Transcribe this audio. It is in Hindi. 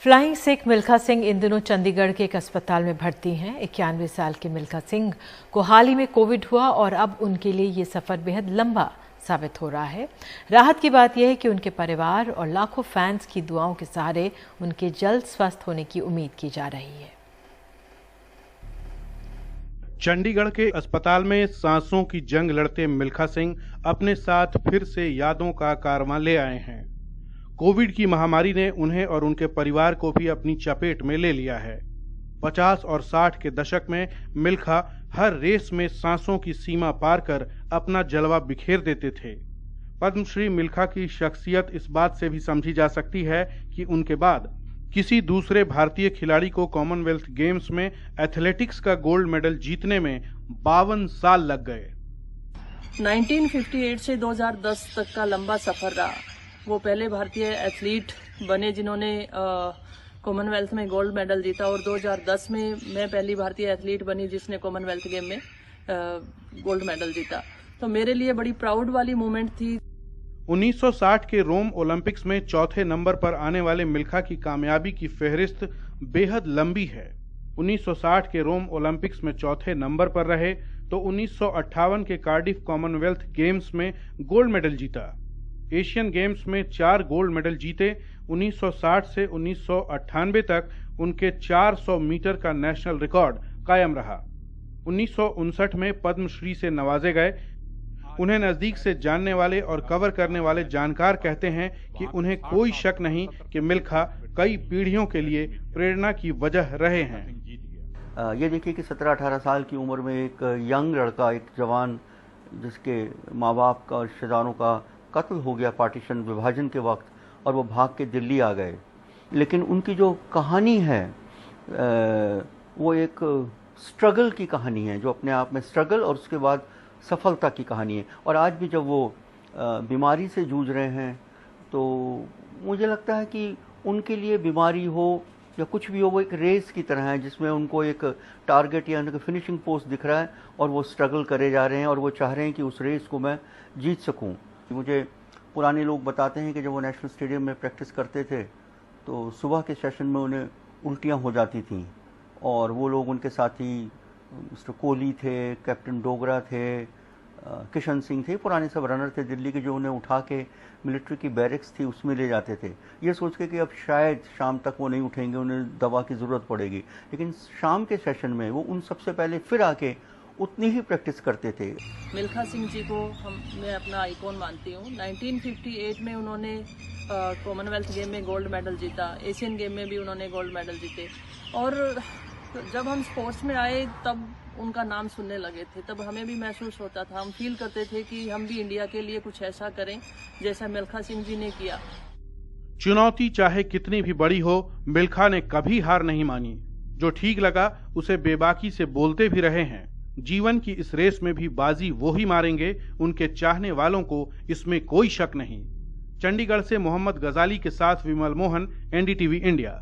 फ्लाइंग सिख मिल्खा सिंह इन दिनों चंडीगढ़ के एक अस्पताल में भर्ती हैं। 91 साल के मिल्खा सिंह को हाल ही में कोविड हुआ और अब उनके लिए ये सफर बेहद लंबा साबित हो रहा है। राहत की बात यह है कि उनके परिवार और लाखों फैंस की दुआओं के सहारे उनके जल्द स्वस्थ होने की उम्मीद की जा रही है। चंडीगढ़ के अस्पताल में सांसों की जंग लड़ते मिल्खा सिंह अपने साथ फिर से यादों का कारवां ले आए हैं। कोविड की महामारी ने उन्हें और उनके परिवार को भी अपनी चपेट में ले लिया है। 50 और 60 के दशक में मिल्खा हर रेस में सांसों की सीमा पार कर अपना जलवा बिखेर देते थे। पद्मश्री मिल्खा की शख्सियत इस बात से भी समझी जा सकती है कि उनके बाद किसी दूसरे भारतीय खिलाड़ी को कॉमनवेल्थ गेम्स में एथलेटिक्स का गोल्ड मेडल जीतने में 52 साल लग गए। 1958 से 2010 तक का लंबा सफर रहा। वो पहले भारतीय एथलीट बने जिन्होंने कॉमनवेल्थ में गोल्ड मेडल जीता और 2010 में मैं पहली भारतीय एथलीट बनी जिसने कॉमनवेल्थ गेम में गोल्ड मेडल जीता। तो मेरे लिए बड़ी प्राउड वाली मोमेंट थी। 1960 के रोम ओलंपिक्स में चौथे नंबर पर आने वाले मिल्खा की कामयाबी की फहरिस्त बेहद लंबी है। 1960 के रोम ओलंपिक्स में चौथे नंबर पर रहे तो 1958 के कार्डिफ कॉमनवेल्थ गेम्स में गोल्ड मेडल जीता। एशियन गेम्स में 4 गोल्ड मेडल जीते। 1960 से 1998 तक उनके 400 मीटर का नेशनल रिकॉर्ड कायम रहा। 1959 में पद्मश्री से नवाजे गए। उन्हें नजदीक से जानने वाले और कवर करने वाले जानकार कहते हैं कि उन्हें कोई शक नहीं कि मिल्खा कई पीढ़ियों के लिए प्रेरणा की वजह रहे हैं। ये देखिए कि 17-18 साल की उम्र में एक यंग लड़का, एक जवान जिसके माँ बाप का और रिश्तेदारों का कत्ल हो गया पार्टीशन विभाजन के वक्त और वो भाग के दिल्ली आ गए, लेकिन उनकी जो कहानी है वो एक स्ट्रगल की कहानी है, जो अपने आप में स्ट्रगल और उसके बाद सफलता की कहानी है। और आज भी जब वो बीमारी से जूझ रहे हैं तो मुझे लगता है कि उनके लिए बीमारी हो या कुछ भी हो, वो एक रेस की तरह है जिसमें उनको एक टारगेट या उनका फिनिशिंग पोस्ट दिख रहा है और वो स्ट्रगल करे जा रहे हैं और वो चाह रहे हैं कि उस रेस को मैं जीत सकूं। मुझे पुराने लोग बताते हैं कि जब वो नेशनल स्टेडियम में प्रैक्टिस करते थे तो सुबह के सेशन में उन्हें उल्टियाँ हो जाती थीं और वो लोग उनके साथी मिस्टर कोहली थे, कैप्टन डोगरा थे, किशन सिंह थे, पुराने सब रनर थे दिल्ली के, जो उन्हें उठा के मिलिट्री की बैरिक्स थी उसमें ले जाते थे, ये सोच के कि अब शायद शाम तक वो नहीं उठेंगे, उन्हें दवा की ज़रूरत पड़ेगी। लेकिन शाम के सेशन में वो उन सबसे पहले फिर आके उतनी ही प्रैक्टिस करते थे। मिल्खा सिंह जी को मैं अपना आइकॉन मानती हूँ। 1958 में उन्होंने कॉमनवेल्थ गेम में गोल्ड मेडल जीता, एशियन गेम में भी उन्होंने गोल्ड मेडल जीते और जब हम स्पोर्ट्स में आए तब उनका नाम सुनने लगे थे, तब हमें भी महसूस होता था, हम फील करते थे कि हम भी इंडिया के लिए कुछ ऐसा करें जैसा मिल्खा सिंह जी ने किया। चुनौती चाहे कितनी भी बड़ी हो, मिल्खा ने कभी हार नहीं मानी। जो ठीक लगा उसे बेबाकी से बोलते भी रहे हैं। जीवन की इस रेस में भी बाजी वो ही मारेंगे, उनके चाहने वालों को इसमें कोई शक नहीं। चंडीगढ़ से मोहम्मद गजाली के साथ विमल मोहन, एनडीटीवी इंडिया।